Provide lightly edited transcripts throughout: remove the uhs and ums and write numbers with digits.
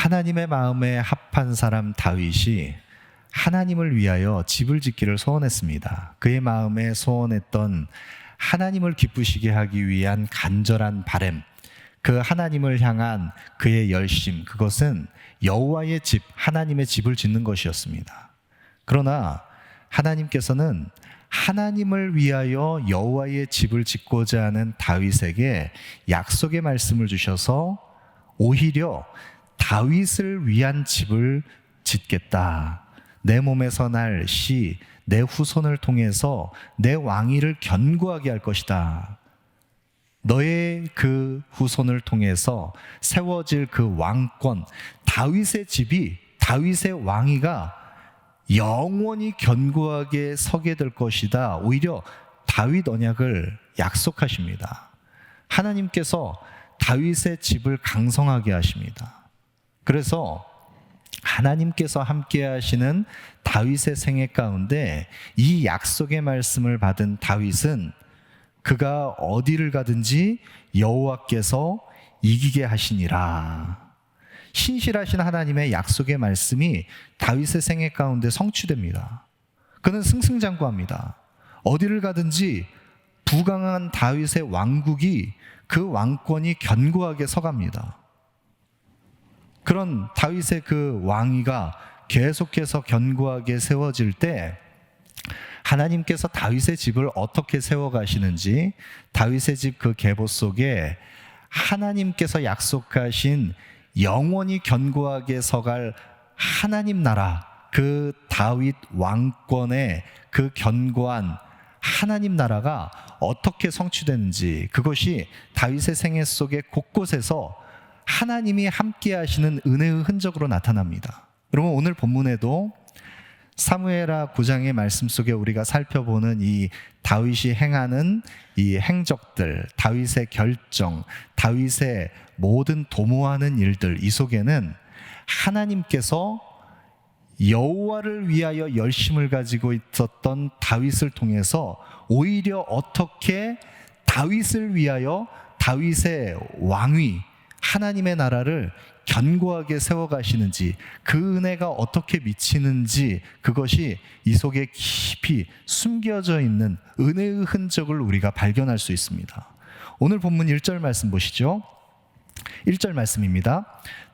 하나님의 마음에 합한 사람 다윗이 하나님을 위하여 집을 짓기를 소원했습니다. 그의 마음에 소원했던 하나님을 기쁘시게 하기 위한 간절한 바람, 그 하나님을 향한 그의 열심, 그것은 여호와의 집, 하나님의 집을 짓는 것이었습니다. 그러나 하나님께서는 하나님을 위하여 여호와의 집을 짓고자 하는 다윗에게 약속의 말씀을 주셔서 오히려 다윗을 위한 집을 짓겠다. 내 몸에서 날 씨, 내 후손을 통해서 내 왕위를 견고하게 할 것이다. 너의 그 후손을 통해서 세워질 그 왕권, 다윗의 집이, 다윗의 왕위가 영원히 견고하게 서게 될 것이다. 오히려 다윗 언약을 약속하십니다. 하나님께서 다윗의 집을 강성하게 하십니다. 그래서 하나님께서 함께 하시는 다윗의 생애 가운데 이 약속의 말씀을 받은 다윗은 그가 어디를 가든지 여호와께서 이기게 하시니라. 신실하신 하나님의 약속의 말씀이 다윗의 생애 가운데 성취됩니다. 그는 승승장구합니다. 어디를 가든지 부강한 다윗의 왕국이, 그 왕권이 견고하게 서갑니다. 그런 다윗의 그 왕위가 계속해서 견고하게 세워질 때 하나님께서 다윗의 집을 어떻게 세워가시는지, 다윗의 집 그 계보 속에 하나님께서 약속하신 영원히 견고하게 서갈 하나님 나라, 그 다윗 왕권의 그 견고한 하나님 나라가 어떻게 성취되는지, 그것이 다윗의 생애 속에 곳곳에서 하나님이 함께 하시는 은혜의 흔적으로 나타납니다. 여러분, 오늘 본문에도 사무엘하 9장의 말씀 속에 우리가 살펴보는 이 다윗이 행하는 이 행적들, 다윗의 결정, 다윗의 모든 도모하는 일들, 이 속에는 하나님께서 여호와를 위하여 열심을 가지고 있었던 다윗을 통해서 오히려 어떻게 다윗을 위하여 다윗의 왕위, 하나님의 나라를 견고하게 세워가시는지, 그 은혜가 어떻게 미치는지, 그것이 이 속에 깊이 숨겨져 있는 은혜의 흔적을 우리가 발견할 수 있습니다. 오늘 본문 1절 말씀 보시죠. 1절 말씀입니다.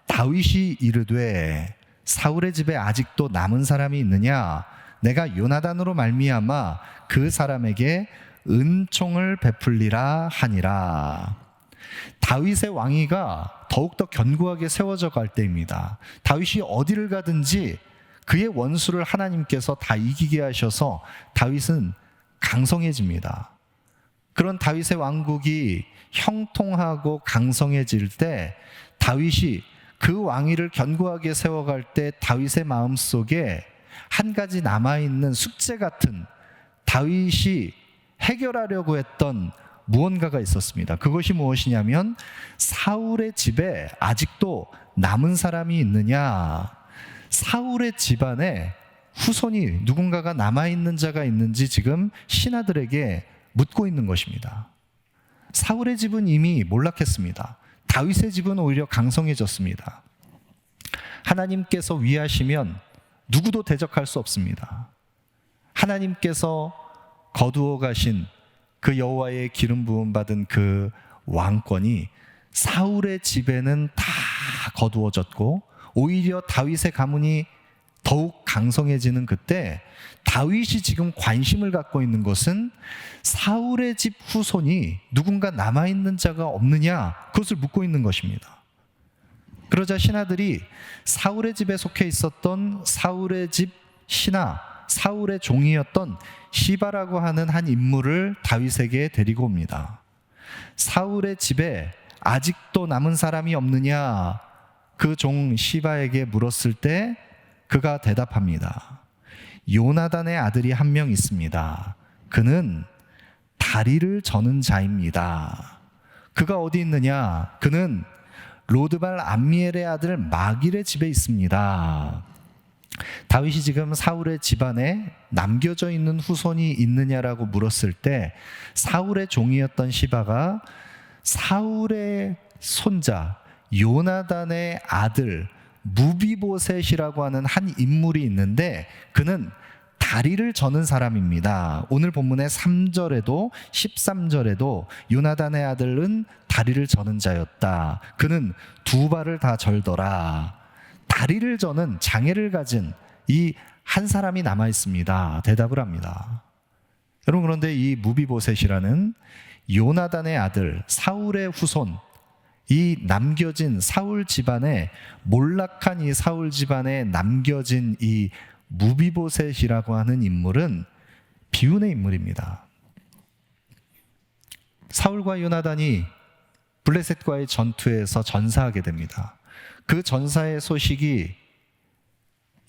다윗이 이르되 사울의 집에 아직도 남은 사람이 있느냐? 내가 요나단으로 말미암아 그 사람에게 은총을 베풀리라 하니라. 다윗의 왕위가 더욱더 견고하게 세워져 갈 때입니다. 다윗이 어디를 가든지 그의 원수를 하나님께서 다 이기게 하셔서 다윗은 강성해집니다. 그런 다윗의 왕국이 형통하고 강성해질 때 다윗이 그 왕위를 견고하게 세워갈 때 다윗의 마음속에 한 가지 남아있는 숙제 같은, 다윗이 해결하려고 했던 무언가가 있었습니다. 그것이 무엇이냐면 사울의 집에 아직도 남은 사람이 있느냐, 사울의 집안에 후손이 누군가가 남아있는 자가 있는지 지금 신하들에게 묻고 있는 것입니다. 사울의 집은 이미 몰락했습니다. 다윗의 집은 오히려 강성해졌습니다. 하나님께서 위하시면 누구도 대적할 수 없습니다. 하나님께서 거두어 가신 그 여호와의 기름 부음 받은 그 왕권이 사울의 집에는 다 거두어졌고, 오히려 다윗의 가문이 더욱 강성해지는 그때 다윗이 지금 관심을 갖고 있는 것은 사울의 집 후손이 누군가 남아있는 자가 없느냐, 그것을 묻고 있는 것입니다. 그러자 신하들이 사울의 집에 속해 있었던 사울의 집 신하, 사울의 종이었던 시바라고 하는 한 인물을 다윗에게 데리고 옵니다. 사울의 집에 아직도 남은 사람이 없느냐, 그 종 시바에게 물었을 때 그가 대답합니다. 요나단의 아들이 한 명 있습니다. 그는 다리를 저는 자입니다. 그가 어디 있느냐? 그는 로드발 암미엘의 아들 마길의 집에 있습니다. 다윗이 지금 사울의 집안에 남겨져 있는 후손이 있느냐라고 물었을 때 사울의 종이었던 시바가 사울의 손자 요나단의 아들 무비보셋이라고 하는 한 인물이 있는데 그는 다리를 저는 사람입니다. 오늘 본문의 3절에도 13절에도 요나단의 아들은 다리를 저는 자였다. 그는 두 발을 다 절더라. 다리를 저는 장애를 가진 이 한 사람이 남아 있습니다. 대답을 합니다. 여러분, 그런데 이 무비보셋이라는 요나단의 아들, 사울의 후손, 이 남겨진 사울 집안에, 몰락한 이 사울 집안에 남겨진 이 무비보셋이라고 하는 인물은 비운의 인물입니다. 사울과 요나단이 블레셋과의 전투에서 전사하게 됩니다. 그 전사의 소식이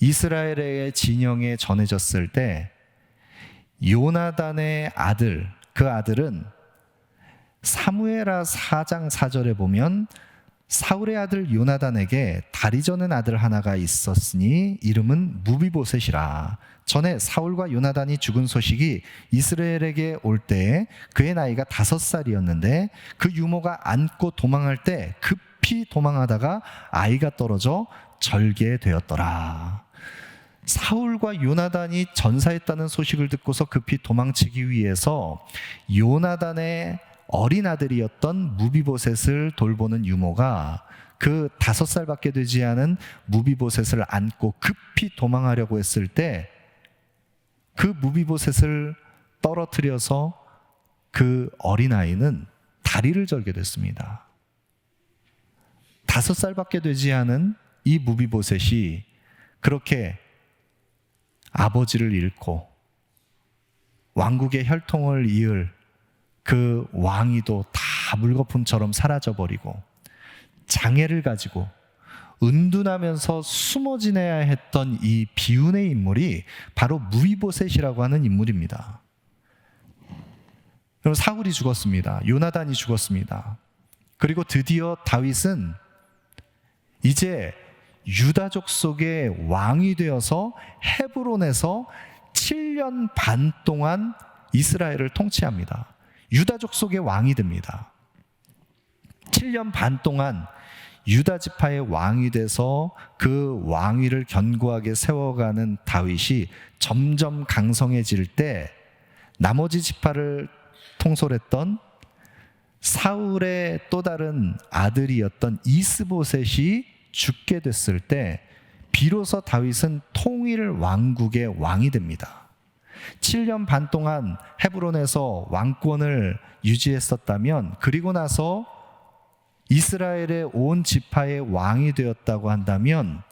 이스라엘의 진영에 전해졌을 때 요나단의 아들, 그 아들은 사무엘하 4장 4절에 보면 사울의 아들 요나단에게 다리 저는 아들 하나가 있었으니 이름은 무비보셋이라. 전에 사울과 요나단이 죽은 소식이 이스라엘에게 올 때에 그의 나이가 5살이었는데 그 유모가 안고 도망할 때 급히 도망하다가 아이가 떨어져 절개되었더라. 사울과 요나단이 전사했다는 소식을 듣고서 급히 도망치기 위해서 요나단의 어린 아들이었던 무비보셋을 돌보는 유모가 그 5살밖에 되지 않은 무비보셋을 안고 급히 도망하려고 했을 때 그 무비보셋을 떨어뜨려서 그 어린아이는 다리를 절게 됐습니다. 5살밖에 되지 않은 이 무비보셋이 그렇게 아버지를 잃고 왕국의 혈통을 이을 그 왕위도 다 물거품처럼 사라져버리고 장애를 가지고 은둔하면서 숨어 지내야 했던 이 비운의 인물이 바로 무비보셋이라고 하는 인물입니다. 그럼 사울이 죽었습니다. 요나단이 죽었습니다. 그리고 드디어 다윗은 이제 유다족 속의 왕이 되어서 헤브론에서 7년 반 동안 이스라엘을 통치합니다. 유다족 속의 왕이 됩니다. 7년 반 동안 유다 지파의 왕이 돼서 그 왕위를 견고하게 세워가는 다윗이 점점 강성해질 때 나머지 지파를 통솔했던 사울의 또 다른 아들이었던 이스보셋이 죽게 됐을 때 비로소 다윗은 통일 왕국의 왕이 됩니다. 7년 반 동안 헤브론에서 왕권을 유지했었다면 그리고 나서 이스라엘의 온 지파의 왕이 되었다고 한다면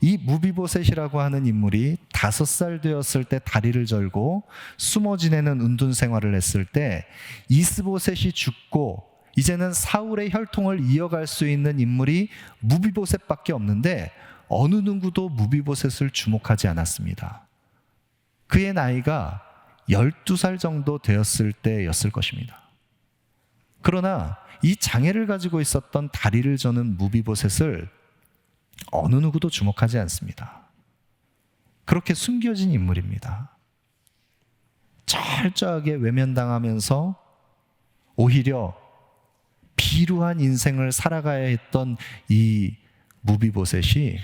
이 무비보셋이라고 하는 인물이 5살 되었을 때 다리를 절고 숨어 지내는 은둔 생활을 했을 때 이스보셋이 죽고 이제는 사울의 혈통을 이어갈 수 있는 인물이 무비보셋밖에 없는데 어느 누구도 무비보셋을 주목하지 않았습니다. 그의 나이가 12살 정도 되었을 때였을 것입니다. 그러나 이 장애를 가지고 있었던 다리를 저는 무비보셋을 어느 누구도 주목하지 않습니다. 그렇게 숨겨진 인물입니다. 철저하게 외면당하면서 오히려 비루한 인생을 살아가야 했던 이 무비보셋이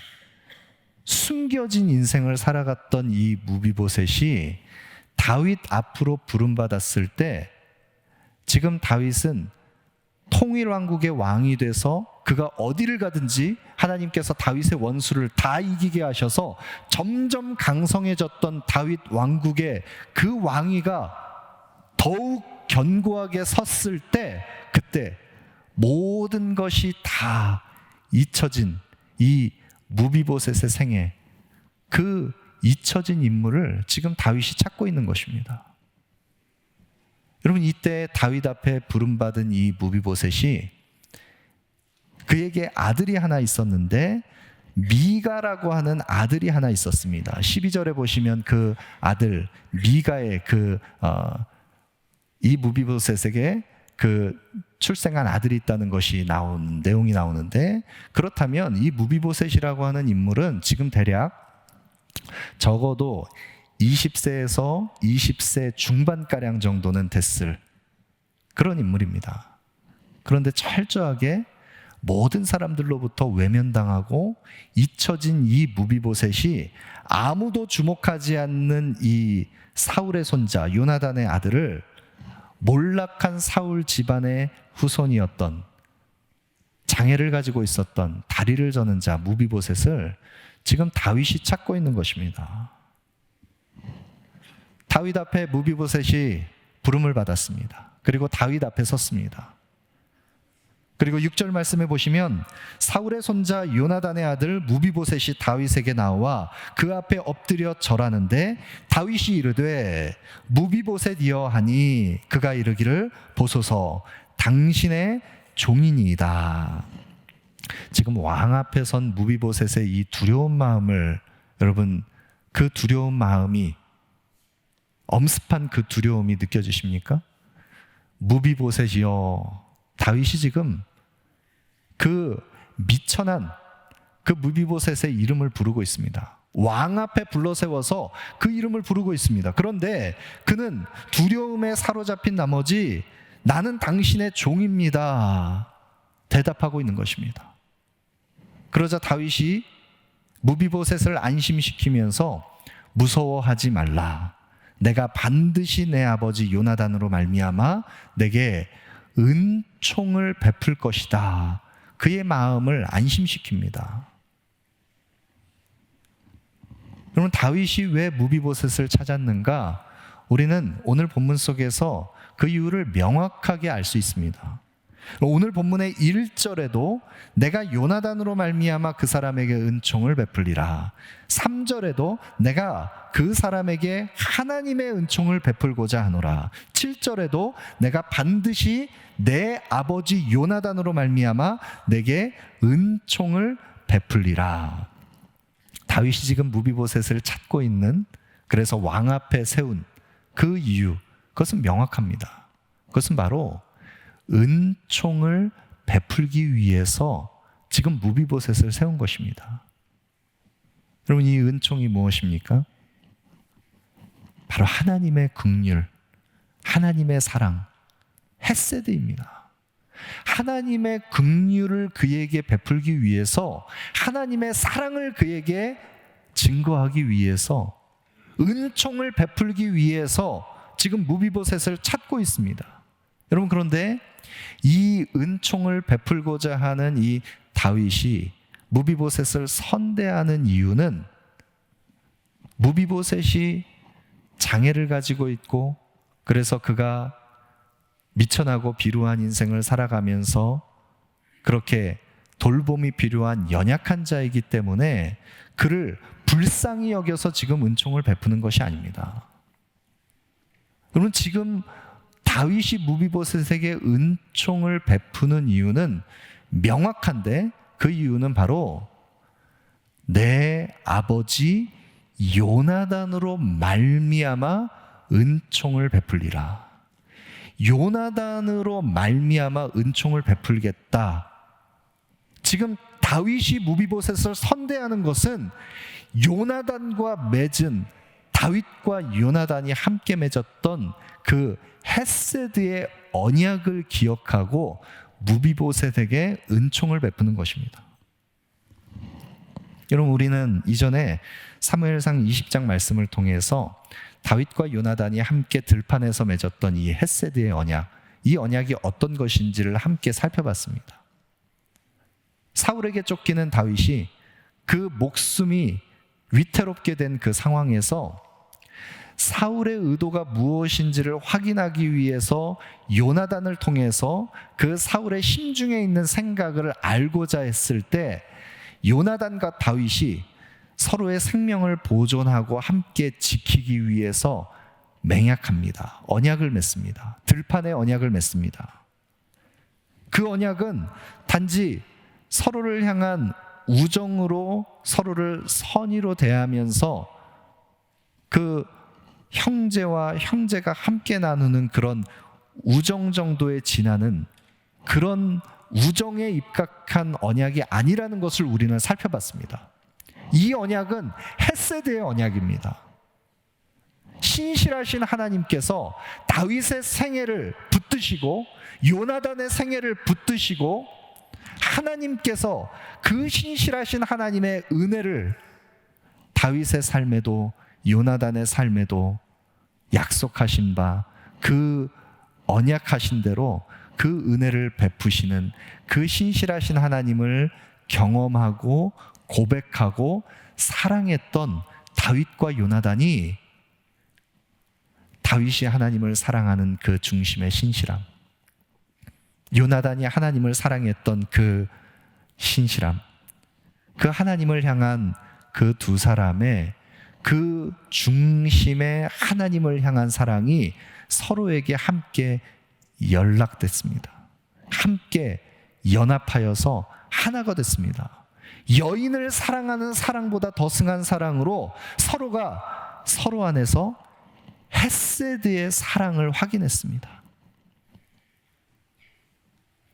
숨겨진 인생을 살아갔던 이 무비보셋이 다윗 앞으로 부름받았을 때 지금 다윗은 통일왕국의 왕이 돼서 그가 어디를 가든지 하나님께서 다윗의 원수를 다 이기게 하셔서 점점 강성해졌던 다윗 왕국의 그 왕위가 더욱 견고하게 섰을 때 그때 모든 것이 다 잊혀진 이 무비보셋의 생애, 그 잊혀진 인물을 지금 다윗이 찾고 있는 것입니다. 여러분, 이때 다윗 앞에 부름받은 이 무비보셋이 그에게 아들이 하나 있었는데 미가라고 하는 아들이 하나 있었습니다. 12절에 보시면 그 아들 미가의 이 무비보셋에게 그 출생한 아들이 있다는 것이 내용이 나오는데, 그렇다면 이 무비보셋이라고 하는 인물은 지금 대략 적어도 20세에서 20세 중반가량 정도는 됐을 그런 인물입니다. 그런데 철저하게 모든 사람들로부터 외면당하고 잊혀진 이 무비보셋이 아무도 주목하지 않는 이 사울의 손자 요나단의 아들을 몰락한 사울 집안의 후손이었던, 장애를 가지고 있었던, 다리를 저는 자 무비보셋을 지금 다윗이 찾고 있는 것입니다. 다윗 앞에 무비보셋이 부름을 받았습니다. 그리고 다윗 앞에 섰습니다. 그리고 6절 말씀에 보시면 사울의 손자 요나단의 아들 무비보셋이 다윗에게 나와 그 앞에 엎드려 절하는데 다윗이 이르되 무비보셋이여 하니 그가 이르기를 보소서 당신의 종이니이다. 지금 왕 앞에 선 무비보셋의 이 두려운 마음을, 여러분, 그 두려운 마음이, 엄습한 그 두려움이 느껴지십니까? 무비보셋이여, 다윗이 지금 그 미천한 그 무비보셋의 이름을 부르고 있습니다. 왕 앞에 불러세워서 그 이름을 부르고 있습니다. 그런데 그는 두려움에 사로잡힌 나머지 나는 당신의 종입니다 대답하고 있는 것입니다. 그러자 다윗이 무비보셋을 안심시키면서 무서워하지 말라. 내가 반드시 내 아버지 요나단으로 말미암아 내게 은총을 베풀 것이다. 그의 마음을 안심시킵니다. 여러분, 다윗이 왜 무비보셋을 찾았는가? 우리는 오늘 본문 속에서 그 이유를 명확하게 알 수 있습니다. 오늘 본문의 1절에도 내가 요나단으로 말미암아 그 사람에게 은총을 베풀리라. 3절에도 내가 그 사람에게 하나님의 은총을 베풀고자 하노라. 7절에도 내가 반드시 내 아버지 요나단으로 말미암아 내게 은총을 베풀리라. 다윗이 지금 무비보셋을 찾고 있는, 그래서 왕 앞에 세운 그 이유, 그것은 명확합니다. 그것은 바로 은총을 베풀기 위해서 지금 무비보셋을 세운 것입니다. 여러분, 이 은총이 무엇입니까? 바로 하나님의 긍휼, 하나님의 사랑, 헤세드입니다. 하나님의 긍휼을 그에게 베풀기 위해서, 하나님의 사랑을 그에게 증거하기 위해서, 은총을 베풀기 위해서 지금 무비보셋을 찾고 있습니다. 여러분, 그런데 이 은총을 베풀고자 하는 이 다윗이 무비보셋을 선대하는 이유는 무비보셋이 장애를 가지고 있고, 그래서 그가 미천하고 비루한 인생을 살아가면서 그렇게 돌봄이 필요한 연약한 자이기 때문에 그를 불쌍히 여겨서 지금 은총을 베푸는 것이 아닙니다. 여러분, 지금 다윗이 무비보셋에게 은총을 베푸는 이유는 명확한데, 그 이유는 바로 내 아버지 요나단으로 말미암아 은총을 베풀리라. 요나단으로 말미암아 은총을 베풀겠다. 지금 다윗이 무비보셋을 선대하는 것은 요나단과 맺은, 다윗과 요나단이 함께 맺었던 그 헤세드의 언약을 기억하고 무비보셋에게 은총을 베푸는 것입니다. 여러분, 우리는 이전에 사무엘상 20장 말씀을 통해서 다윗과 요나단이 함께 들판에서 맺었던 이 헤세드의 언약, 이 언약이 어떤 것인지를 함께 살펴봤습니다. 사울에게 쫓기는 다윗이 그 목숨이 위태롭게 된 그 상황에서 사울의 의도가 무엇인지를 확인하기 위해서 요나단을 통해서 그 사울의 심중에 있는 생각을 알고자 했을 때 요나단과 다윗이 서로의 생명을 보존하고 함께 지키기 위해서 맹약합니다. 언약을 맺습니다. 들판에 언약을 맺습니다. 그 언약은 단지 서로를 향한 우정으로 서로를 선의로 대하면서 그 형제와 형제가 함께 나누는 그런 우정 정도에 지나는 그런 우정에 입각한 언약이 아니라는 것을 우리는 살펴봤습니다. 이 언약은 헤세드의 언약입니다. 신실하신 하나님께서 다윗의 생애를 붙드시고 요나단의 생애를 붙드시고 하나님께서 그 신실하신 하나님의 은혜를 다윗의 삶에도 요나단의 삶에도 약속하신 바 그 언약하신 대로 그 은혜를 베푸시는 그 신실하신 하나님을 경험하고 고백하고 사랑했던 다윗과 요나단이 다윗이 하나님을 사랑하는 그 중심의 신실함, 요나단이 하나님을 사랑했던 그 신실함, 그 하나님을 향한 그 두 사람의 그 중심의 하나님을 향한 사랑이 서로에게 함께 연락됐습니다. 함께 연합하여서 하나가 됐습니다. 여인을 사랑하는 사랑보다 더 승한 사랑으로 서로가 서로 안에서 헤세드의 사랑을 확인했습니다.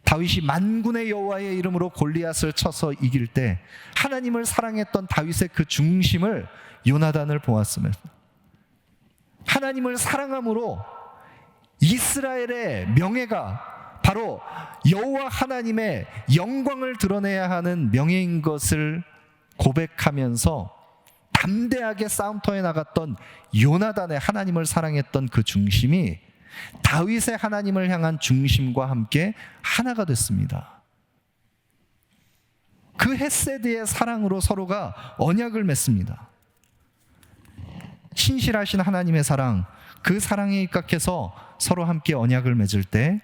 다윗이 만군의 여호와의 이름으로 골리앗을 쳐서 이길 때 하나님을 사랑했던 다윗의 그 중심을 요나단을 보았습니다. 하나님을 사랑함으로 이스라엘의 명예가 바로 여호와 하나님의 영광을 드러내야 하는 명예인 것을 고백하면서 담대하게 싸움터에 나갔던 요나단의 하나님을 사랑했던 그 중심이 다윗의 하나님을 향한 중심과 함께 하나가 됐습니다. 그 헤세드의 사랑으로 서로가 언약을 맺습니다. 신실하신 하나님의 사랑, 그 사랑에 입각해서 서로 함께 언약을 맺을 때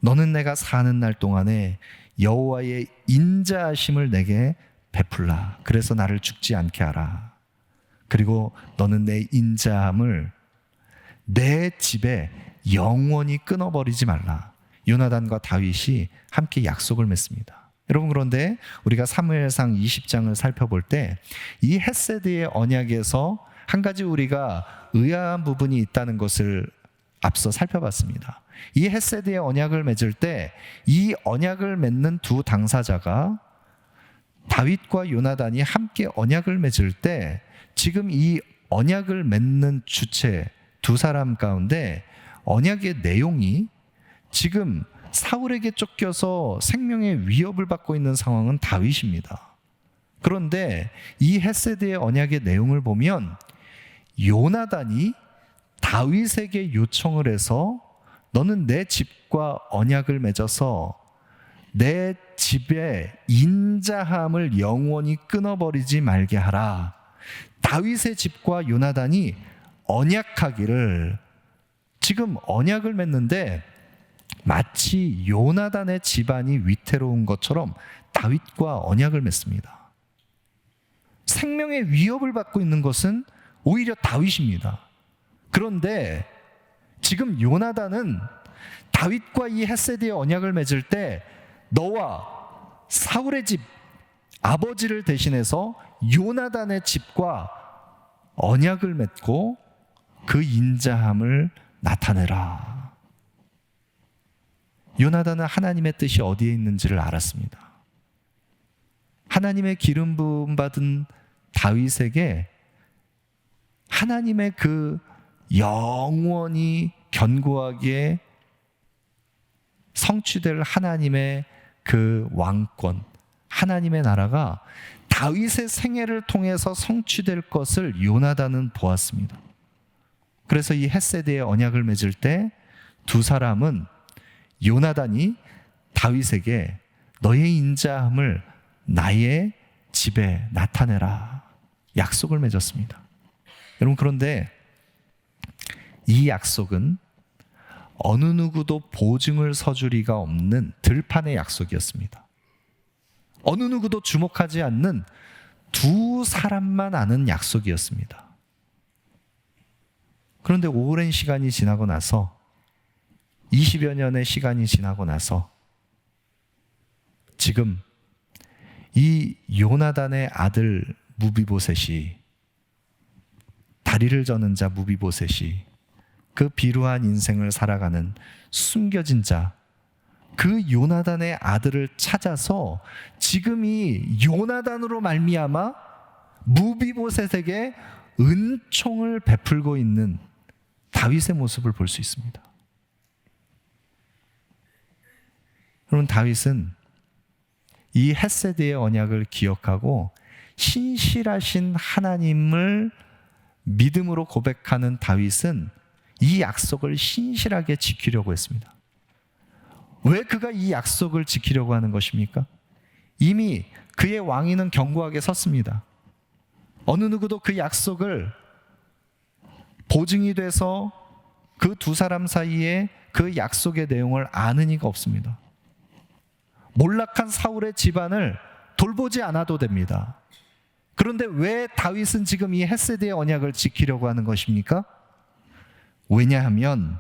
너는 내가 사는 날 동안에 여호와의 인자하심을 내게 베풀라. 그래서 나를 죽지 않게 하라. 그리고 너는 내 인자함을 내 집에 영원히 끊어버리지 말라. 요나단과 다윗이 함께 약속을 맺습니다. 여러분, 그런데 우리가 사무엘상 20장을 살펴볼 때 이 헤세드의 언약에서 한 가지 우리가 의아한 부분이 있다는 것을 앞서 살펴봤습니다. 이 헤세드의 언약을 맺을 때 이 언약을 맺는 두 당사자가 다윗과 요나단이 함께 언약을 맺을 때 지금 이 언약을 맺는 주체 두 사람 가운데 언약의 내용이 지금 사울에게 쫓겨서 생명의 위협을 받고 있는 상황은 다윗입니다. 그런데 이 헤세드의 언약의 내용을 보면 요나단이 다윗에게 요청을 해서 너는 내 집과 언약을 맺어서 내 집의 인자함을 영원히 끊어버리지 말게 하라. 다윗의 집과 요나단이 언약하기를, 지금 언약을 맺는데 마치 요나단의 집안이 위태로운 것처럼 다윗과 언약을 맺습니다. 생명의 위협을 받고 있는 것은 오히려 다윗입니다. 그런데 지금 요나단은 다윗과 이 헤세드의 언약을 맺을 때 너와 사울의 집 아버지를 대신해서 요나단의 집과 언약을 맺고 그 인자함을 나타내라. 요나단은 하나님의 뜻이 어디에 있는지를 알았습니다. 하나님의 기름 부음 받은 다윗에게 하나님의 그 영원히 견고하게 성취될 하나님의 그 왕권, 하나님의 나라가 다윗의 생애를 통해서 성취될 것을 요나단은 보았습니다. 그래서 이 헤세드의 언약을 맺을 때 두 사람은 요나단이 다윗에게 너의 인자함을 나의 집에 나타내라 약속을 맺었습니다. 여러분, 그런데 이 약속은 어느 누구도 보증을 서줄 리가 없는 들판의 약속이었습니다. 어느 누구도 주목하지 않는 두 사람만 아는 약속이었습니다. 그런데 오랜 시간이 지나고 나서 20여 년의 시간이 지나고 나서 지금 이 요나단의 아들 무비보셋이, 다리를 저는 자 무비보셋이 그 비루한 인생을 살아가는 숨겨진 자, 그 요나단의 아들을 찾아서 지금 이 요나단으로 말미암아 무비보셋에게 은총을 베풀고 있는 다윗의 모습을 볼 수 있습니다. 여러분, 다윗은 이 헤세드의 언약을 기억하고 신실하신 하나님을 믿음으로 고백하는 다윗은 이 약속을 신실하게 지키려고 했습니다. 왜 그가 이 약속을 지키려고 하는 것입니까? 이미 그의 왕위는 견고하게 섰습니다. 어느 누구도 그 약속을 보증이 돼서 그 두 사람 사이에 그 약속의 내용을 아는 이가 없습니다. 몰락한 사울의 집안을 돌보지 않아도 됩니다. 그런데 왜 다윗은 지금 이 헤세드의 언약을 지키려고 하는 것입니까? 왜냐하면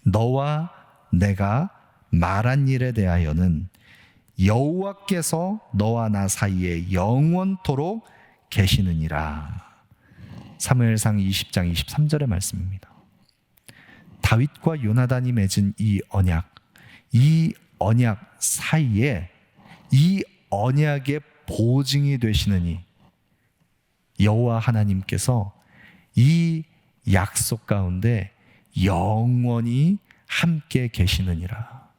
너와 내가 말한 일에 대하여는 여호와께서 너와 나 사이에 영원토록 계시느니라. 사무엘상 20장 23절의 말씀입니다. 다윗과 요나단이 맺은 이 언약 사이에 이 언약의 보증이 되시느니 여호와 하나님께서 이 약속 가운데 영원히 함께 계시느니라.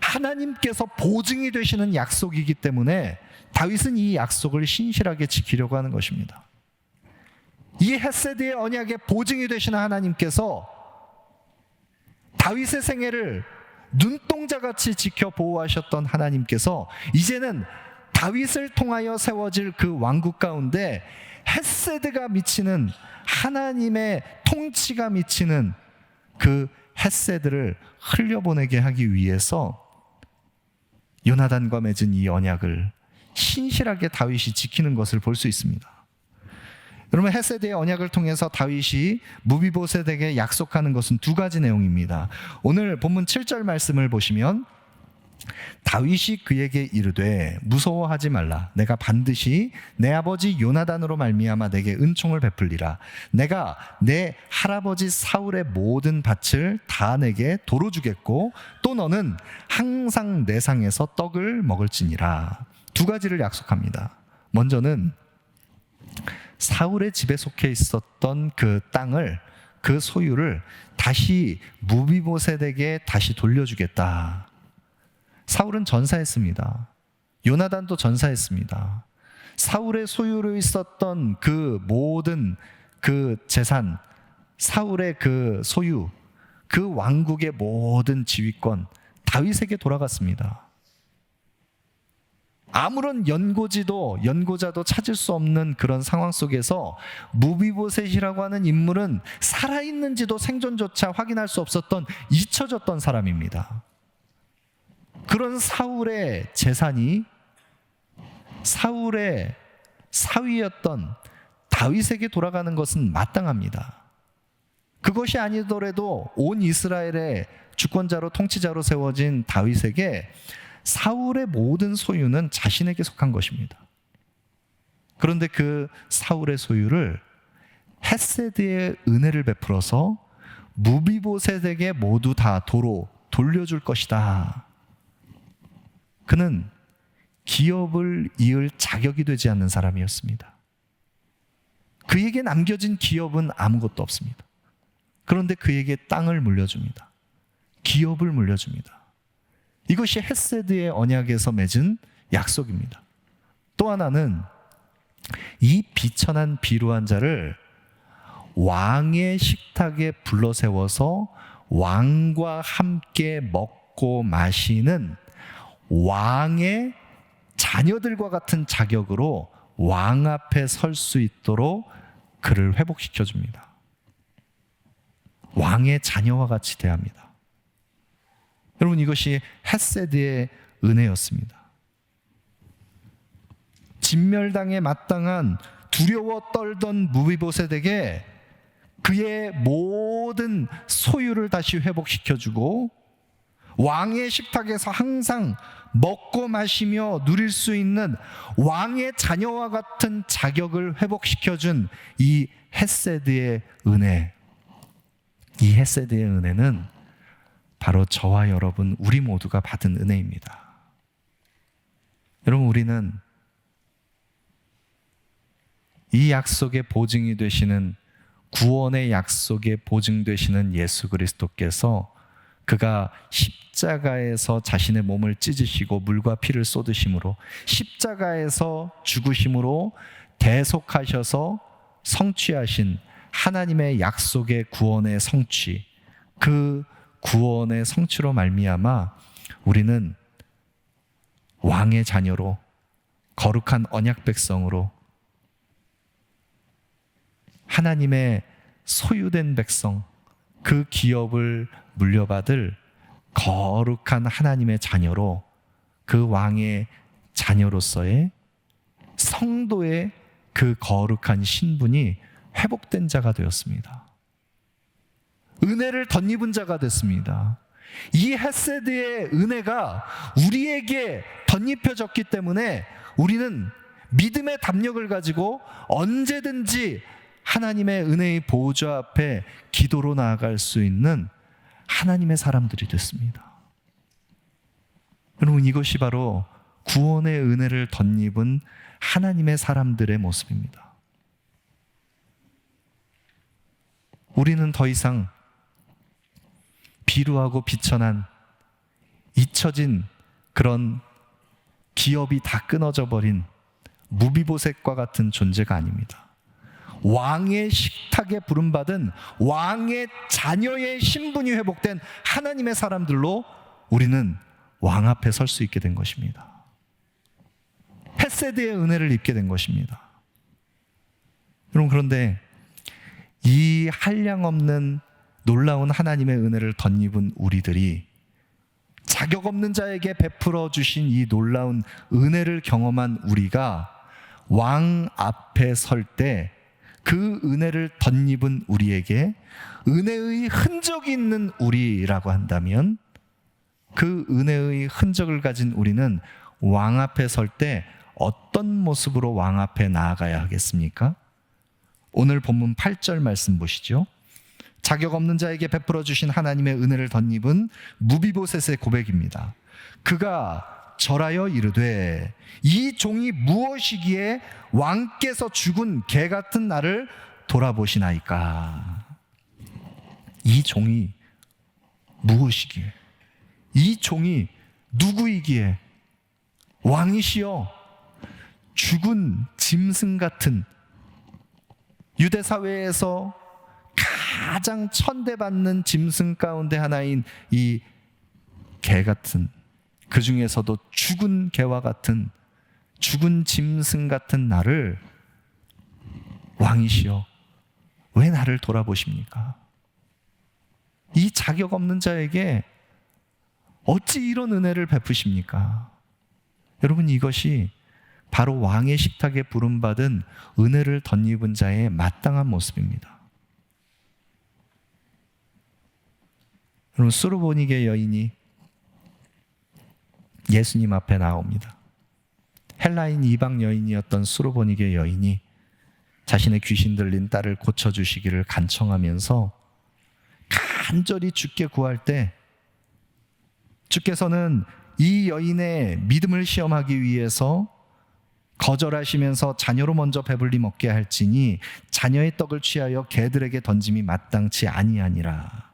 하나님께서 보증이 되시는 약속이기 때문에 다윗은 이 약속을 신실하게 지키려고 하는 것입니다. 이 헤세드의 언약의 보증이 되시는 하나님께서 다윗의 생애를 눈동자같이 지켜 보호하셨던 하나님께서 이제는 다윗을 통하여 세워질 그 왕국 가운데 헤세드가 미치는, 하나님의 통치가 미치는 그 헤세드를 흘려보내게 하기 위해서 요나단과 맺은 이 언약을 신실하게 다윗이 지키는 것을 볼 수 있습니다. 여러분, 헤세드의 언약을 통해서 다윗이 무비보셋에게 약속하는 것은 두 가지 내용입니다. 오늘 본문 7절 말씀을 보시면 다윗이 그에게 이르되 무서워하지 말라. 내가 반드시 내 아버지 요나단으로 말미암아 내게 은총을 베풀리라. 내가 내 할아버지 사울의 모든 밭을 다 내게 도로 주겠고 또 너는 항상 내 상에서 떡을 먹을지니라. 두 가지를 약속합니다. 먼저는 사울의 집에 속해 있었던 그 땅을, 그 소유를 다시 무비보셋에게 다시 돌려주겠다. 사울은 전사했습니다. 요나단도 전사했습니다. 사울의 소유로 있었던 그 모든 그 재산, 사울의 그 소유, 그 왕국의 모든 지휘권 다윗에게 돌아갔습니다. 아무런 연고자도 찾을 수 없는 그런 상황 속에서 무비보셋이라고 하는 인물은 살아있는지도 생존조차 확인할 수 없었던, 잊혀졌던 사람입니다. 그런 사울의 재산이 사울의 사위였던 다윗에게 돌아가는 것은 마땅합니다. 그것이 아니더라도 온 이스라엘의 주권자로, 통치자로 세워진 다윗에게 사울의 모든 소유는 자신에게 속한 것입니다. 그런데 그 사울의 소유를 헤세드의 은혜를 베풀어서 무비보셋에게 모두 다 도로 돌려줄 것이다. 그는 기업을 이을 자격이 되지 않는 사람이었습니다. 그에게 남겨진 기업은 아무것도 없습니다. 그런데 그에게 땅을 물려줍니다. 기업을 물려줍니다. 이것이 헤세드의 언약에서 맺은 약속입니다. 또 하나는 이 비천한 비루한 자를 왕의 식탁에 불러 세워서 왕과 함께 먹고 마시는 왕의 자녀들과 같은 자격으로 왕 앞에 설 수 있도록 그를 회복시켜 줍니다. 왕의 자녀와 같이 대합니다. 여러분, 이것이 헤세드의 은혜였습니다. 진멸당에 마땅한, 두려워 떨던 무비보셋에게 그의 모든 소유를 다시 회복시켜주고 왕의 식탁에서 항상 먹고 마시며 누릴 수 있는 왕의 자녀와 같은 자격을 회복시켜준 이 헤세드의 은혜. 이 헤세드의 은혜는 바로 저와 여러분, 우리 모두가 받은 은혜입니다. 여러분, 우리는 이 약속의 보증이 되시는, 구원의 약속의 보증 되시는 예수 그리스도께서 그가 십자가에서 자신의 몸을 찢으시고 물과 피를 쏟으심으로, 십자가에서 죽으심으로 대속하셔서 성취하신 하나님의 약속의 구원의 성취, 그 구원의 성취로 말미암아 우리는 왕의 자녀로, 거룩한 언약 백성으로, 하나님의 소유된 백성, 그 기업을 물려받을 거룩한 하나님의 자녀로, 그 왕의 자녀로서의 성도의 그 거룩한 신분이 회복된 자가 되었습니다. 은혜를 덧입은 자가 됐습니다. 이 헤세드의 은혜가 우리에게 덧입혀졌기 때문에 우리는 믿음의 담력을 가지고 언제든지 하나님의 은혜의 보좌 앞에 기도로 나아갈 수 있는 하나님의 사람들이 됐습니다. 여러분, 이것이 바로 구원의 은혜를 덧입은 하나님의 사람들의 모습입니다. 우리는 더 이상 비루하고 비천한, 잊혀진 그런 기업이 다 끊어져 버린 무비보셋과 같은 존재가 아닙니다. 왕의 식탁에 부름받은 왕의 자녀의 신분이 회복된 하나님의 사람들로 우리는 왕 앞에 설 수 있게 된 것입니다. 헤세드의 은혜를 입게 된 것입니다. 여러분, 그런데 이 한량없는 놀라운 하나님의 은혜를 덧입은 우리들이 자격 없는 자에게 베풀어 주신 이 놀라운 은혜를 경험한 우리가 왕 앞에 설 때 그 은혜를 덧입은 우리에게 은혜의 흔적이 있는 우리라고 한다면, 그 은혜의 흔적을 가진 우리는 왕 앞에 설 때 어떤 모습으로 왕 앞에 나아가야 하겠습니까? 오늘 본문 8절 말씀 보시죠. 자격 없는 자에게 베풀어 주신 하나님의 은혜를 덧입은 무비보셋의 고백입니다. 그가 절하여 이르되 이 종이 무엇이기에 왕께서 죽은 개 같은 나를 돌아보시나이까. 이 종이 무엇이기에, 이 종이 누구이기에 왕이시여 죽은 짐승 같은, 유대 사회에서 가장 천대받는 짐승 가운데 하나인 이 개 같은, 그 중에서도 죽은 개와 같은, 죽은 짐승 같은 나를 왕이시여 왜 나를 돌아보십니까? 이 자격 없는 자에게 어찌 이런 은혜를 베푸십니까? 여러분, 이것이 바로 왕의 식탁에 부름받은 은혜를 덧입은 자의 마땅한 모습입니다. 여러분, 수르보니게 여인이 예수님 앞에 나옵니다. 헬라인 이방 여인이었던 수르보니게 여인이 자신의 귀신 들린 딸을 고쳐주시기를 간청하면서 간절히 주께 구할 때, 주께서는 이 여인의 믿음을 시험하기 위해서 거절하시면서 자녀로 먼저 배불리 먹게 할지니 자녀의 떡을 취하여 개들에게 던짐이 마땅치 아니하니라.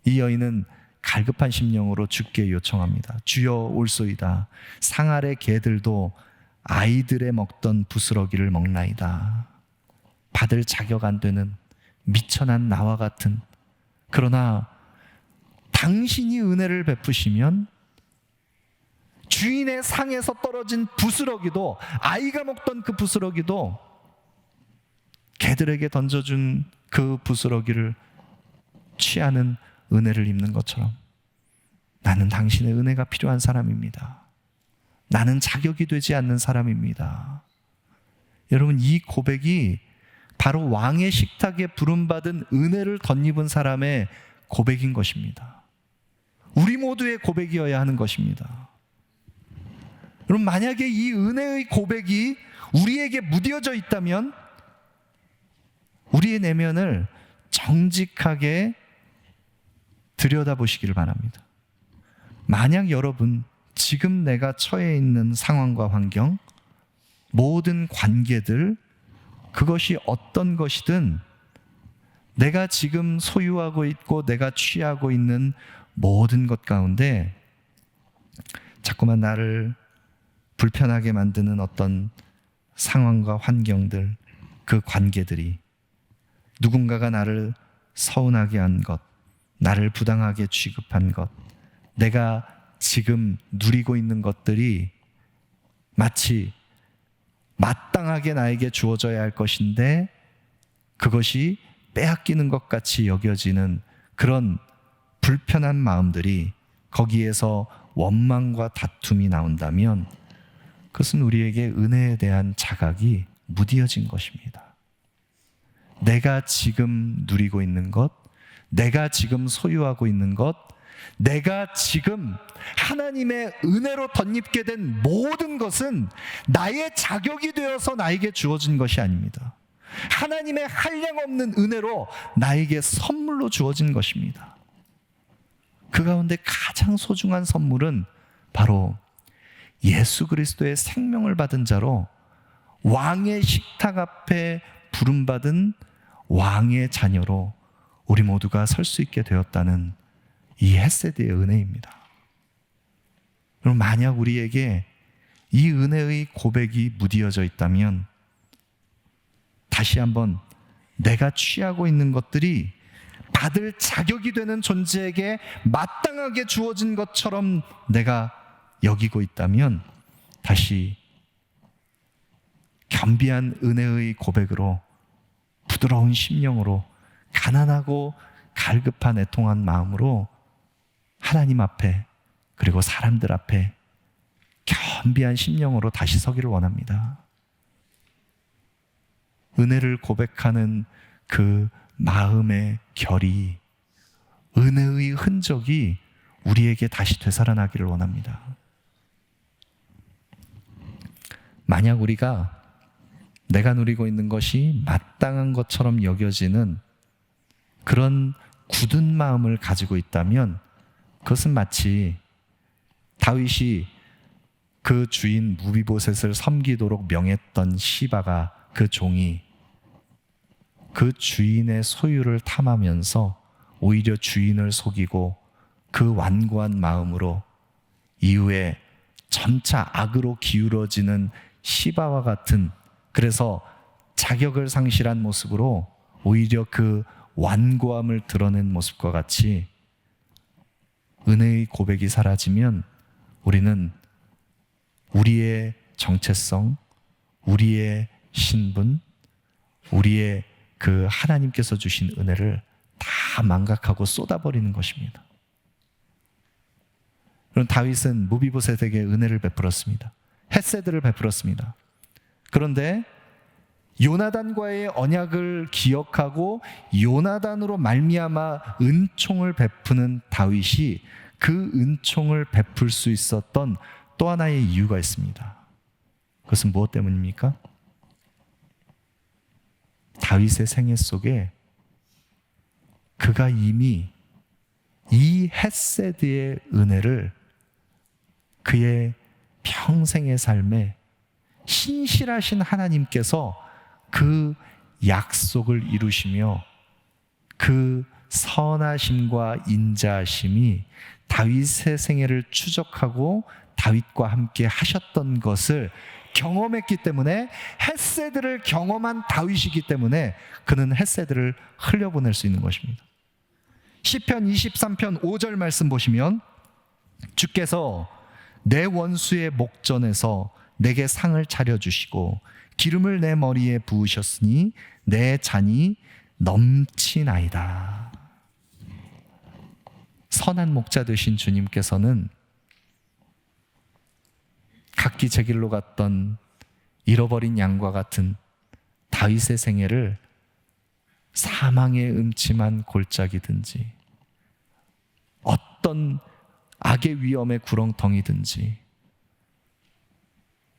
이 여인은 갈급한 심령으로 주께 요청합니다. 주여 올소이다. 상 아래 개들도 아이들의 먹던 부스러기를 먹나이다. 받을 자격 안 되는 미천한 나와 같은, 그러나 당신이 은혜를 베푸시면 주인의 상에서 떨어진 부스러기도, 아이가 먹던 그 부스러기도 개들에게 던져준 그 부스러기를 취하는 은혜를 입는 것처럼 나는 당신의 은혜가 필요한 사람입니다. 나는 자격이 되지 않는 사람입니다. 여러분, 이 고백이 바로 왕의 식탁에 부름받은 은혜를 덧입은 사람의 고백인 것입니다. 우리 모두의 고백이어야 하는 것입니다. 여러분, 만약에 이 은혜의 고백이 우리에게 무뎌져 있다면 우리의 내면을 정직하게 들여다보시기를 바랍니다. 만약 여러분 지금 내가 처해 있는 상황과 환경, 모든 관계들, 그것이 어떤 것이든 내가 지금 소유하고 있고 내가 취하고 있는 모든 것 가운데 자꾸만 나를 불편하게 만드는 어떤 상황과 환경들, 그 관계들이, 누군가가 나를 서운하게 한 것, 나를 부당하게 취급한 것, 내가 지금 누리고 있는 것들이 마치 마땅하게 나에게 주어져야 할 것인데 그것이 빼앗기는 것 같이 여겨지는 그런 불편한 마음들이, 거기에서 원망과 다툼이 나온다면 그것은 우리에게 은혜에 대한 자각이 무디어진 것입니다. 내가 지금 누리고 있는 것, 내가 지금 소유하고 있는 것, 내가 지금 하나님의 은혜로 덧입게 된 모든 것은 나의 자격이 되어서 나에게 주어진 것이 아닙니다. 하나님의 한량없는 은혜로 나에게 선물로 주어진 것입니다. 그 가운데 가장 소중한 선물은 바로 예수 그리스도의 생명을 받은 자로 왕의 식탁 앞에 부름받은 왕의 자녀로 우리 모두가 설 수 있게 되었다는 이 헤세드의 은혜입니다. 그럼 만약 우리에게 이 은혜의 고백이 무디어져 있다면 다시 한번 내가 취하고 있는 것들이 받을 자격이 되는 존재에게 마땅하게 주어진 것처럼 내가 여기고 있다면 다시 겸비한 은혜의 고백으로, 부드러운 심령으로, 가난하고 갈급한 애통한 마음으로 하나님 앞에, 그리고 사람들 앞에 겸비한 심령으로 다시 서기를 원합니다. 은혜를 고백하는 그 마음의 결이, 은혜의 흔적이 우리에게 다시 되살아나기를 원합니다. 만약 우리가 내가 누리고 있는 것이 마땅한 것처럼 여겨지는 그런 굳은 마음을 가지고 있다면 그것은 마치 다윗이 그 주인 무비보셋을 섬기도록 명했던 시바가, 그 종이 그 주인의 소유를 탐하면서 오히려 주인을 속이고 그 완고한 마음으로 이후에 점차 악으로 기울어지는 시바와 같은, 그래서 자격을 상실한 모습으로 오히려 그 완고함을 드러낸 모습과 같이 은혜의 고백이 사라지면 우리는 우리의 정체성, 우리의 신분, 우리의 그 하나님께서 주신 은혜를 다 망각하고 쏟아버리는 것입니다. 그럼 다윗은 무비보셋에게 은혜를 베풀었습니다. 헤세드를 베풀었습니다. 그런데 요나단과의 언약을 기억하고 요나단으로 말미암아 은총을 베푸는 다윗이 그 은총을 베풀 수 있었던 또 하나의 이유가 있습니다. 그것은 무엇 때문입니까? 다윗의 생애 속에 그가 이미 이 헤세드의 은혜를 그의 평생의 삶에 신실하신 하나님께서 그 약속을 이루시며 그 선하심과 인자하심이 다윗의 생애를 추적하고 다윗과 함께 하셨던 것을 경험했기 때문에, 헤세드를 경험한 다윗이기 때문에 그는 헤세드를 흘려보낼 수 있는 것입니다. 시편 23편 5절 말씀 보시면 주께서 내 원수의 목전에서 내게 상을 차려주시고 기름을 내 머리에 부으셨으니 내 잔이 넘치나이다. 선한 목자 되신 주님께서는 각기 제 길로 갔던 잃어버린 양과 같은 다윗의 생애를 사망의 음침한 골짜기든지 어떤 악의 위험의 구렁텅이든지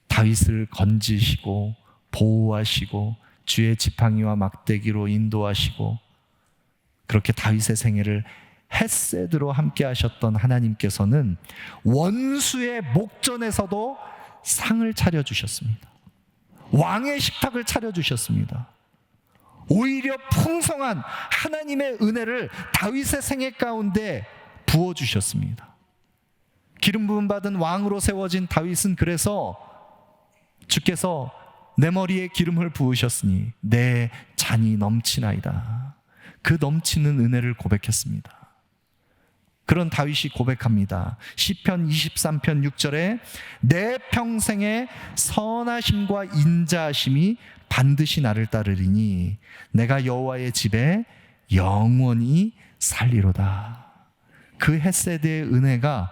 다윗을 건지시고 보호하시고 주의 지팡이와 막대기로 인도하시고 그렇게 다윗의 생애를 헤세드로 함께 하셨던 하나님께서는 원수의 목전에서도 상을 차려주셨습니다. 왕의 식탁을 차려주셨습니다. 오히려 풍성한 하나님의 은혜를 다윗의 생애 가운데 부어주셨습니다. 기름 부음 받은 왕으로 세워진 다윗은 그래서 주께서 내 머리에 기름을 부으셨으니 내 잔이 넘치나이다. 그 넘치는 은혜를 고백했습니다. 그런 다윗이 고백합니다. 시편 23편 6절에 내 평생의 선하심과 인자하심이 반드시 나를 따르리니 내가 여호와의 집에 영원히 살리로다. 그 헤세드의 은혜가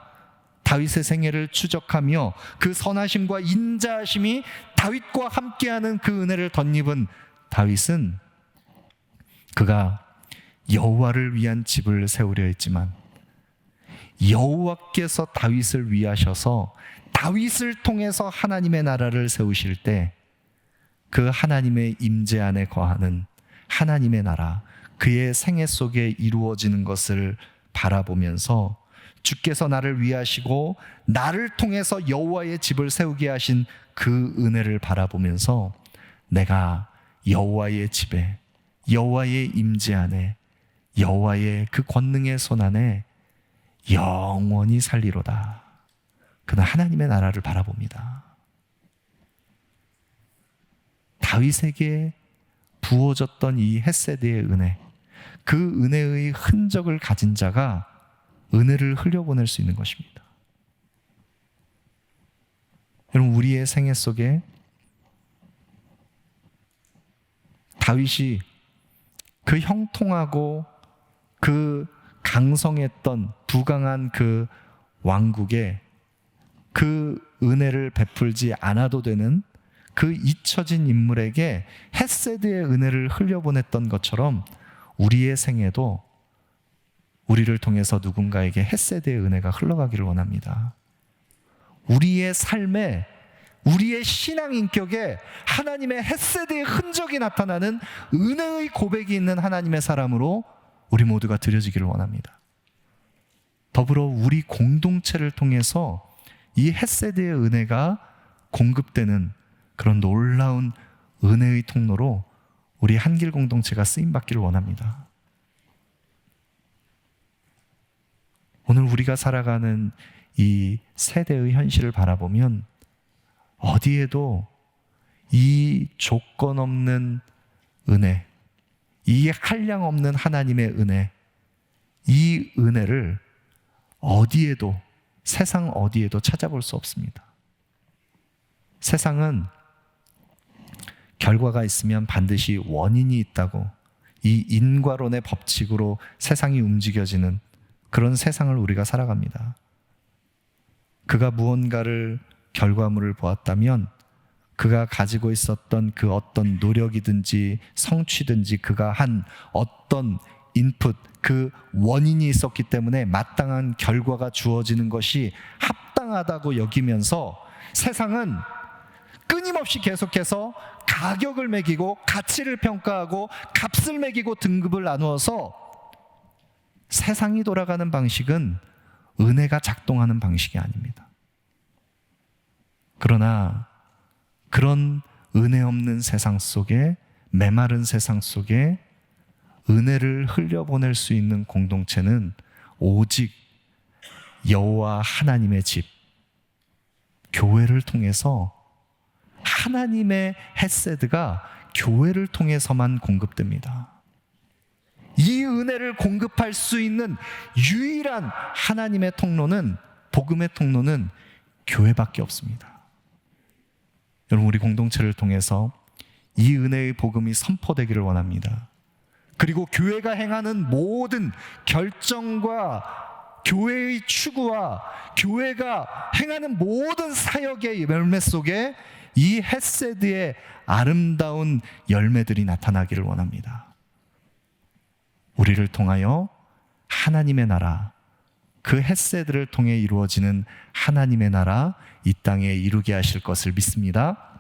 다윗의 생애를 추적하며 그 선하심과 인자하심이 다윗과 함께하는 그 은혜를 덧입은 다윗은 그가 여호와를 위한 집을 세우려 했지만 여호와께서 다윗을 위하셔서 다윗을 통해서 하나님의 나라를 세우실 때 그 하나님의 임재 안에 거하는 하나님의 나라, 그의 생애 속에 이루어지는 것을 바라보면서 주께서 나를 위하시고 나를 통해서 여호와의 집을 세우게 하신 그 은혜를 바라보면서 내가 여호와의 집에, 여호와의 임재 안에, 여호와의 그 권능의 손 안에 영원히 살리로다. 그는 하나님의 나라를 바라봅니다. 다윗에게 부어졌던 이 헤세드의 은혜, 그 은혜의 흔적을 가진 자가 은혜를 흘려보낼 수 있는 것입니다. 여러분, 우리의 생애 속에 다윗이 그 형통하고 그 강성했던 부강한 그 왕국에 그 은혜를 베풀지 않아도 되는 그 잊혀진 인물에게 헤세드의 은혜를 흘려보냈던 것처럼 우리의 생에도 우리를 통해서 누군가에게 헤세드의 은혜가 흘러가기를 원합니다. 우리의 삶에, 우리의 신앙 인격에 하나님의 헤세드의 흔적이 나타나는 은혜의 고백이 있는 하나님의 사람으로 우리 모두가 드려지기를 원합니다. 더불어 우리 공동체를 통해서 이 헤세드의 은혜가 공급되는 그런 놀라운 은혜의 통로로 우리 한길 공동체가 쓰임받기를 원합니다. 오늘 우리가 살아가는 이 세대의 현실을 바라보면 어디에도 이 조건 없는 은혜, 이 한량 없는 하나님의 은혜, 이 은혜를 어디에도, 세상 어디에도 찾아볼 수 없습니다. 세상은 결과가 있으면 반드시 원인이 있다고, 이 인과론의 법칙으로 세상이 움직여지는 그런 세상을 우리가 살아갑니다. 그가 무언가를, 결과물을 보았다면 그가 가지고 있었던 그 어떤 노력이든지 성취든지 그가 한 어떤 인풋, 그 원인이 있었기 때문에 마땅한 결과가 주어지는 것이 합당하다고 여기면서 세상은 끊임없이 계속해서 가격을 매기고 가치를 평가하고 값을 매기고 등급을 나누어서 세상이 돌아가는 방식은 은혜가 작동하는 방식이 아닙니다. 그러나 그런 은혜 없는 세상 속에, 메마른 세상 속에 은혜를 흘려보낼 수 있는 공동체는 오직 여호와 하나님의 집, 교회를 통해서 하나님의 헤세드가 교회를 통해서만 공급됩니다. 이 은혜를 공급할 수 있는 유일한 하나님의 통로는, 복음의 통로는 교회밖에 없습니다. 여러분, 우리 공동체를 통해서 이 은혜의 복음이 선포되기를 원합니다. 그리고 교회가 행하는 모든 결정과 교회의 추구와 교회가 행하는 모든 사역의 열매 속에 이 헤세드의 아름다운 열매들이 나타나기를 원합니다. 우리를 통하여 하나님의 나라, 그 헤세드를 통해 이루어지는 하나님의 나라, 이 땅에 이루게 하실 것을 믿습니다.